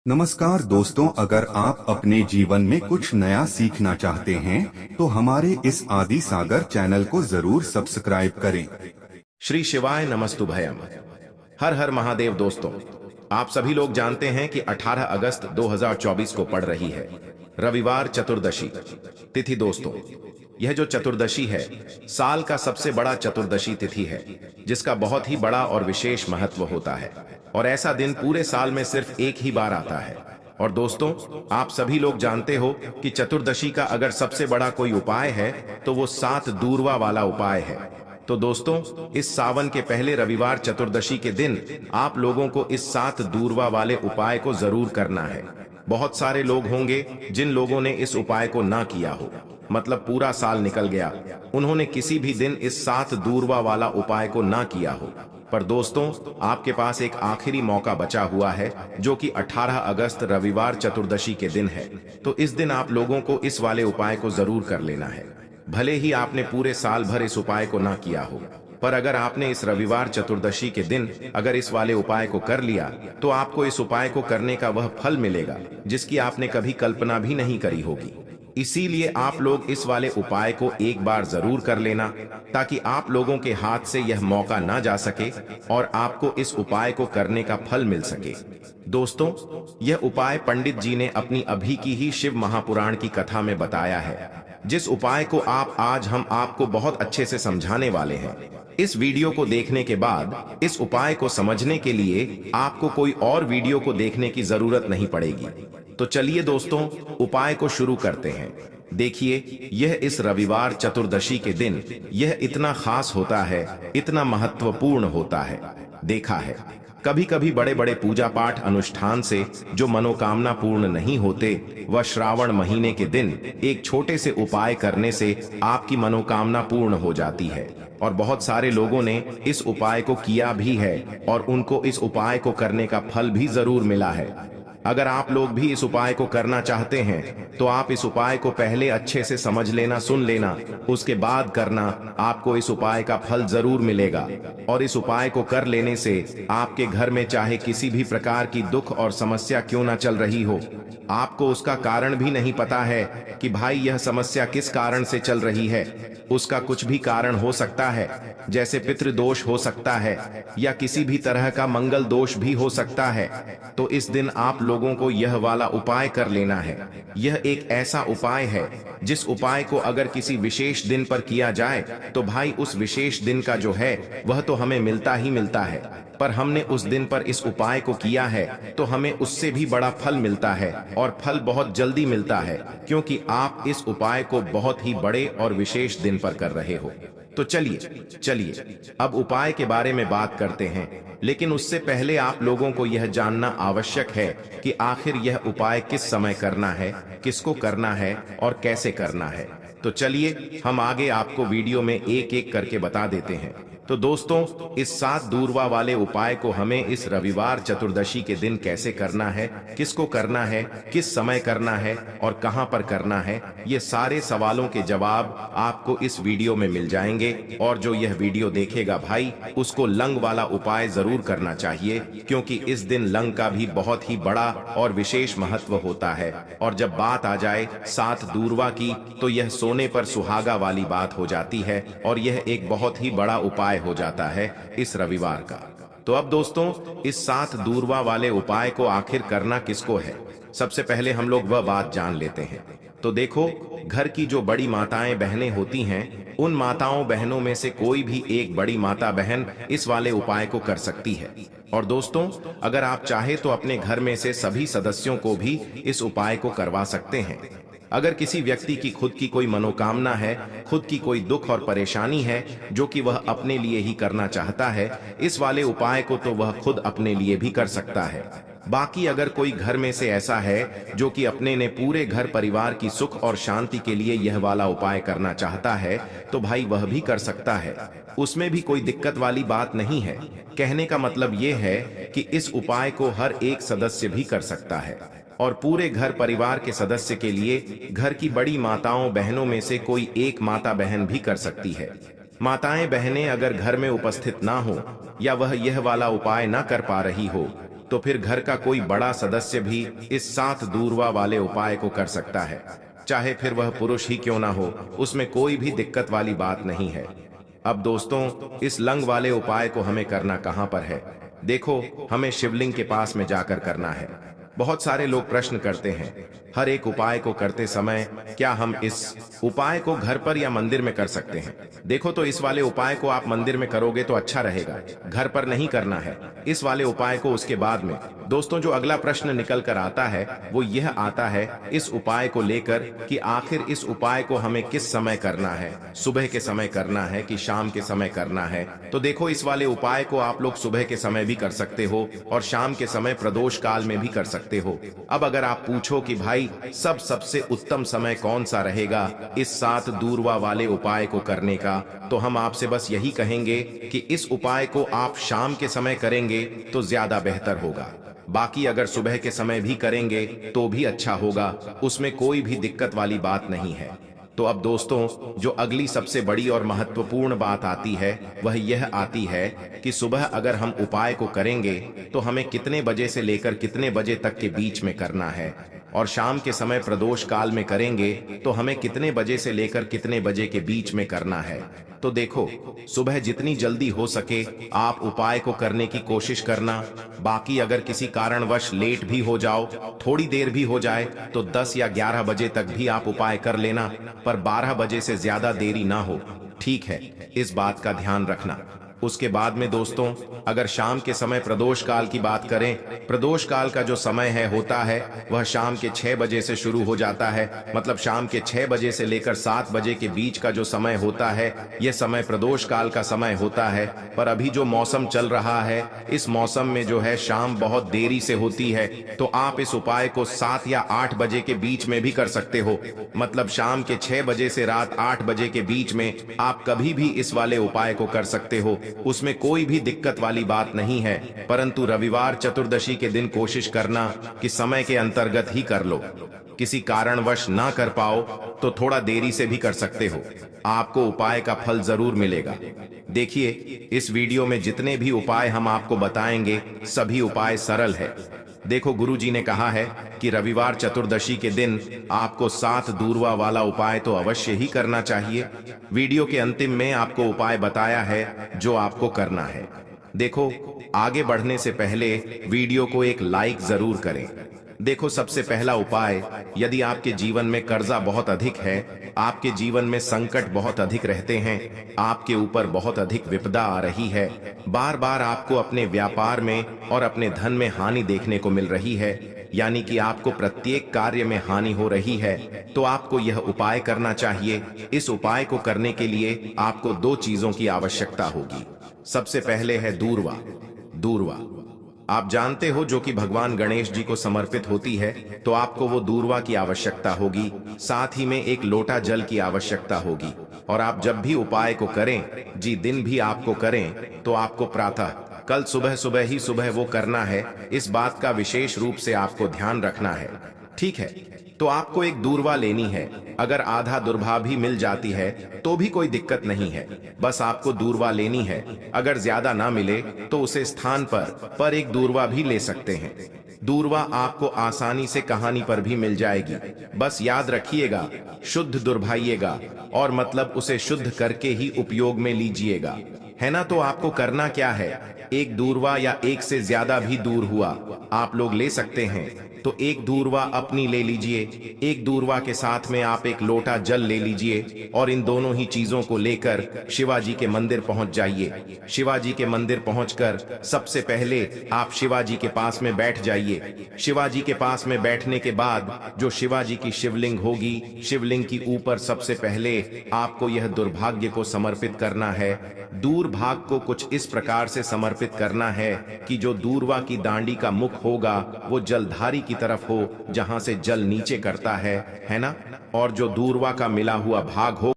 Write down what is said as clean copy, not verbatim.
नमस्कार दोस्तों, अगर आप अपने जीवन में कुछ नया सीखना चाहते हैं तो हमारे इस आदि सागर चैनल को जरूर सब्सक्राइब करें। श्री शिवाय नमस्तुभयम। हर हर महादेव। दोस्तों, आप सभी लोग जानते हैं कि 18 अगस्त 2024 को पड़ रही है रविवार चतुर्दशी तिथि। दोस्तों, यह जो चतुर्दशी है साल का सबसे बड़ा चतुर्दशी तिथि है, जिसका बहुत ही बड़ा और विशेष महत्व होता है। और ऐसा दिन पूरे साल में सिर्फ एक ही बार आता है। और दोस्तों, आप सभी लोग जानते हो कि चतुर्दशी का अगर सबसे बड़ा कोई उपाय है तो वो 7 दूर्वा वाला उपाय है। तो दोस्तों, इस सावन के पहले रविवार चतुर्दशी के दिन आप लोगों को इस 7 दूर्वा वाले उपाय को जरूर करना है। बहुत सारे लोग होंगे जिन लोगों ने इस उपाय को ना किया हो, मतलब पूरा साल निकल गया, उन्होंने किसी भी दिन इस 7 दूर्वा वाला उपाय को ना किया हो। पर दोस्तों, आपके पास एक आखिरी मौका बचा हुआ है, जो कि 18 अगस्त रविवार चतुर्दशी के दिन है। तो इस दिन आप लोगों को इस वाले उपाय को जरूर कर लेना है। भले ही आपने पूरे साल भर इस उपाय को ना किया हो, पर अगर आपने इस रविवार चतुर्दशी के दिन अगर इस वाले उपाय को कर लिया तो आपको इस उपाय को करने का वह फल मिलेगा जिसकी आपने कभी कल्पना भी नहीं करी होगी। इसीलिए आप लोग इस वाले उपाय को एक बार जरूर कर लेना, ताकि आप लोगों के हाथ से यह मौका ना जा सके और आपको इस उपाय को करने का फल मिल सके। दोस्तों, यह उपाय पंडित जी ने अपनी अभी की ही शिव महापुराण की कथा में बताया है, जिस उपाय को आज हम आपको बहुत अच्छे से समझाने वाले हैं। इस वीडियो को देखने के बाद इस उपाय को समझने के लिए आपको कोई और वीडियो को देखने की जरूरत नहीं पड़ेगी। तो चलिए दोस्तों, उपाय को शुरू करते हैं। देखिए, यह इस रविवार चतुर्दशी के दिन यह इतना खास होता है, इतना महत्वपूर्ण होता है। देखा है, कभी कभी बड़े बड़े पूजा पाठ अनुष्ठान से जो मनोकामना पूर्ण नहीं होते, वह श्रावण महीने के दिन एक छोटे से उपाय करने से आपकी मनोकामना पूर्ण हो जाती है। और बहुत सारे लोगों ने इस उपाय को किया भी है और उनको इस उपाय को करने का फल भी जरूर मिला है। अगर आप लोग भी इस उपाय को करना चाहते हैं तो आप इस उपाय को पहले अच्छे से समझ लेना, सुन लेना, उसके बाद करना। आपको इस उपाय का फल जरूर मिलेगा। और इस उपाय को कर लेने से आपके घर में चाहे किसी भी प्रकार की दुख और समस्या क्यों ना चल रही हो, आपको उसका कारण भी नहीं पता है कि भाई यह समस्या किस कारण से चल रही है, उसका कुछ भी कारण हो सकता है, जैसे पितृदोष हो सकता है या किसी भी तरह का मंगल दोष भी हो सकता है। तो इस दिन आप लोगों को यह वाला उपाय कर लेना है। यह एक ऐसा उपाय है जिस उपाय को अगर किसी विशेष दिन पर किया जाए तो भाई उस विशेष दिन का जो है वह तो हमें मिलता ही मिलता है, पर हमने उस दिन पर इस उपाय को किया है तो हमें उससे भी बड़ा फल मिलता है, और फल बहुत जल्दी मिलता है, क्योंकि आप इस उपाय को बहुत ही बड़े और विशेष दिन पर कर रहे हो। तो चलिए अब उपाय के बारे में बात करते हैं। लेकिन उससे पहले आप लोगों को यह जानना आवश्यक है कि आखिर यह उपाय किस समय करना है, किसको करना है और कैसे करना है। तो चलिए हम आगे आपको वीडियो में एक एक करके बता देते हैं। तो दोस्तों, इस 7 दूर्वा वाले उपाय को हमें इस रविवार चतुर्दशी के दिन कैसे करना है, किसको करना है, किस समय करना है और कहां पर करना है, ये सारे सवालों के जवाब आपको इस वीडियो में मिल जाएंगे। और जो यह वीडियो देखेगा भाई, उसको लंग वाला उपाय जरूर करना चाहिए, क्योंकि इस दिन लंग का भी बहुत ही बड़ा और विशेष महत्व होता है। और जब बात आ जाए 7 दूर्वा की, तो यह सोने पर सुहागा वाली बात हो जाती है और यह एक बहुत ही बड़ा उपाय हो जाता है इस रविवार का। तो अब दोस्तों, इस 7 दूर्वा वाले उपाय को आखिर करना किसको है, सबसे पहले हम लोग वह बात जान लेते हैं। तो देखो, घर की जो बड़ी माताएं बहनें होती हैं, उन माताओं बहनों में से कोई भी एक बड़ी माता बहन इस वाले उपाय को कर सकती है। और दोस्तों, अगर आप चाहे तो अपने घर में से सभी सदस्यों को भी इस उपाय को करवा सकते हैं। अगर किसी व्यक्ति की खुद की कोई मनोकामना है, खुद की कोई दुख और परेशानी है जो कि वह अपने लिए ही करना चाहता है, इस वाले उपाय को तो वह खुद अपने लिए भी कर सकता है। बाकी अगर कोई घर में से ऐसा है जो कि अपने ने पूरे घर परिवार की सुख और शांति के लिए यह वाला उपाय करना चाहता है, तो भाई वह भी कर सकता है। उसमें भी कोई दिक्कत वाली बात नहीं है। कहने का मतलब ये है कि इस उपाय को हर एक सदस्य भी कर सकता है, और पूरे घर परिवार के सदस्य के लिए घर की बड़ी माताओं बहनों में से कोई एक माता बहन भी कर सकती है। माताएं बहनें अगर घर में उपस्थित ना हो या वह यह वाला उपाय ना कर पा रही हो, तो फिर घर का कोई बड़ा सदस्य भी इस 7 दूरवा वाले उपाय को कर सकता है, चाहे फिर वह पुरुष ही क्यों ना हो, उसमें कोई भी दिक्कत वाली बात नहीं है। अब दोस्तों, इस लंग वाले उपाय को हमें करना कहां पर है? देखो, हमें शिवलिंग के पास में जाकर करना है। बहुत सारे लोग प्रश्न करते हैं, हर एक उपाय को करते समय क्या हम इस उपाय को घर पर या मंदिर में कर सकते हैं? देखो, तो इस वाले उपाय को आप मंदिर में करोगे तो अच्छा रहेगा, घर पर नहीं करना है इस वाले उपाय को। उसके बाद में दोस्तों, जो अगला प्रश्न निकल कर आता है वो यह आता है इस उपाय को लेकर कि आखिर इस उपाय को हमें किस समय करना है, सुबह के समय करना है कि शाम के समय करना है? तो देखो, इस वाले उपाय को आप लोग सुबह के समय भी कर सकते हो और शाम के समय प्रदोष काल में भी कर सकते हो। अब अगर आप पूछो कि भाई सबसे उत्तम समय कौन सा रहेगा इस 7 दूरवा वाले उपाय को करने का, तो हम आपसे बस यही कहेंगे कि इस उपाय को आप शाम के समय करेंगे तो ज्यादा बेहतर होगा। बाकी अगर सुबह के समय भी करेंगे तो भी अच्छा होगा, उसमें कोई भी दिक्कत वाली बात नहीं है। तो अब दोस्तों, जो अगली सबसे बड़ी और महत्वपूर्ण बात आती है वह यह आती है कि सुबह अगर हम उपाय को करेंगे तो हमें कितने बजे से लेकर कितने बजे तक के बीच में करना है, और शाम के समय प्रदोष काल में करेंगे तो हमें कितने बजे से लेकर कितने बजे के बीच में करना है। तो देखो, सुबह जितनी जल्दी हो सके आप उपाय को करने की कोशिश करना। बाकी अगर किसी कारणवश लेट भी हो जाओ, थोड़ी देर भी हो जाए, तो 10 या 11 बजे तक भी आप उपाय कर लेना, पर 12 बजे से ज्यादा देरी ना हो, ठीक है? इस बात का ध्यान रखना। उसके बाद में दोस्तों, अगर शाम के समय प्रदोष काल की बात करें, प्रदोष काल का जो समय होता है वह शाम के 6 बजे से शुरू हो जाता है। मतलब शाम के 6 बजे से लेकर 7 बजे के बीच का जो समय होता है यह समय प्रदोष काल का समय होता है। पर अभी जो मौसम चल रहा है, इस मौसम में जो है शाम बहुत देरी से होती है, तो आप इस उपाय को 7 या 8 बजे के बीच में भी कर सकते हो। मतलब शाम के 6 बजे से रात 8 बजे के बीच में आप कभी भी इस वाले उपाय को कर सकते हो, उसमें कोई भी दिक्कत वाली बात नहीं है। परंतु रविवार चतुर्दशी के दिन कोशिश करना कि समय के अंतर्गत ही कर लो। किसी कारणवश ना कर पाओ तो थोड़ा देरी से भी कर सकते हो, आपको उपाय का फल जरूर मिलेगा। देखिए, इस वीडियो में जितने भी उपाय हम आपको बताएंगे सभी उपाय सरल है। देखो, गुरुजी ने कहा है कि रविवार चतुर्दशी के दिन आपको 7 दूरवा वाला उपाय तो अवश्य ही करना चाहिए। वीडियो के अंतिम में आपको उपाय बताया है जो आपको करना है। देखो, आगे बढ़ने से पहले वीडियो को एक लाइक जरूर करें। देखो, सबसे पहला उपाय, यदि आपके जीवन में कर्जा बहुत अधिक है, आपके जीवन में संकट बहुत अधिक रहते हैं, आपके ऊपर बहुत अधिक विपदा आ रही है, बार बार आपको अपने व्यापार में और अपने धन में हानि देखने को मिल रही है, यानी कि आपको प्रत्येक कार्य में हानि हो रही है, तो आपको यह उपाय करना चाहिए। इस उपाय को करने के लिए आपको 2 चीजों की आवश्यकता होगी। सबसे पहले है दूरवा। दूरवा आप जानते हो जो कि भगवान गणेश जी को समर्पित होती है, तो आपको वो दूरवा की आवश्यकता होगी। साथ ही में एक लोटा जल की आवश्यकता होगी। और आप जब भी उपाय को करें, जी दिन भी आपको करें, तो आपको प्रातः कल सुबह ही सुबह वो करना है। इस बात का विशेष रूप से आपको ध्यान रखना है, ठीक है? तो आपको एक दूरवा लेनी है। अगर आधा दूरवा भी मिल जाती है तो भी कोई दिक्कत नहीं है, बस आपको दूरवा लेनी है। अगर ज्यादा ना मिले तो उसे स्थान पर एक दूरवा भी ले सकते हैं। दूरवा आपको आसानी से कहानी पर भी मिल जाएगी। बस याद रखिएगा, शुद्ध दुर्भाइएगा, और मतलब उसे शुद्ध करके ही उपयोग में लीजिएगा, है ना? तो आपको करना क्या है, एक दूरवा या एक से ज्यादा भी दूर हुआ आप लोग ले सकते हैं, तो एक दूरवा अपनी ले लीजिए। एक दूरवा के साथ में आप एक लोटा जल ले लीजिए और इन दोनों ही चीजों को लेकर शिवाजी के मंदिर पहुंच जाइए। शिवाजी के मंदिर पहुंचकर सबसे पहले आप शिवाजी के पास में बैठ जाइए। शिवाजी के पास में बैठने के बाद जो शिवाजी की शिवलिंग होगी, शिवलिंग की ऊपर सबसे पहले आपको यह दुर्भाग्य को समर्पित करना है। दूर भाग को कुछ इस प्रकार से समर्पित करना है कि जो दूरवा की दांडी का मुख होगा वो जलधारी की तरफ हो, जहां से जल नीचे करता है ना? और जो दूरवा का मिला हुआ भाग हो